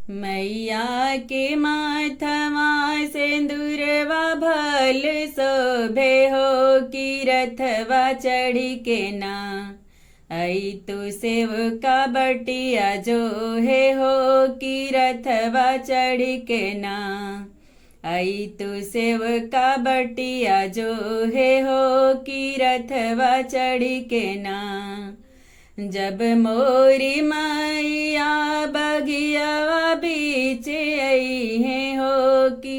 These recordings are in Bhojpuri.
मैया के माथवा सिंदूरवा भल शोभे हो कि रथवा चढ़ी के ना आई तू सेवका बटिया जो है हो कि रथवा चढ़ी के ना आई तू सेवका बटिया जो है हो कि रथवा चढ़ी के ना जब मोरी मैया बगियावा बीच आई है हो कि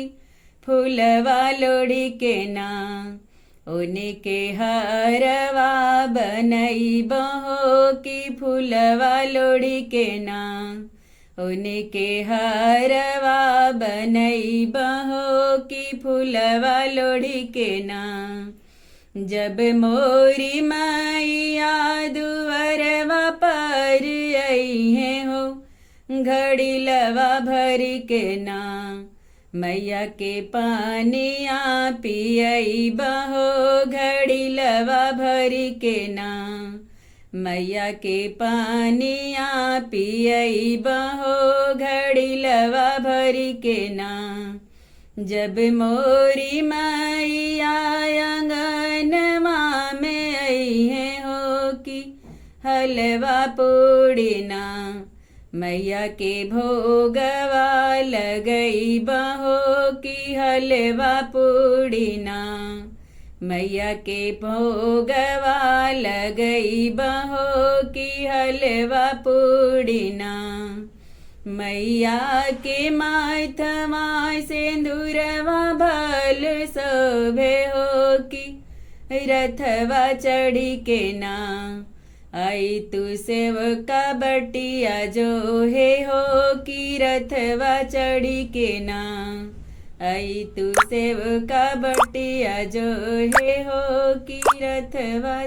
फूलवा लोड़ी के ना उनके हरवा बनई बहो कि फूलवा लोड़ी के ना उनके हरवा बनई बहो कि फूलवा लोड़ी के ना जब मोरी मैया दुअरवा पर आई है हो घड़ी लवा भर के ना मैया के पानिया पियई बहो घड़ी लवा भर के ना मैया के पानिया पियई बहो घड़ी लवा भर के ना जब मोरी मैया आंगनवा में आई है हो कि हलवा पूड़ी ना मैया के भोगवा लगई बहो कि हलवा पूड़ी ना मैया के भोगवा लगई बहो कि हलवा पूड़ी ना मैया के माथवा सिंदूरवा भल शोभे हो कि रथवा चढ़ी के ना आई तू सेवका बटिया जो है हो कि रथवा चढ़ी के ना आई तू सेवका बटिया जो है हो कि रथवा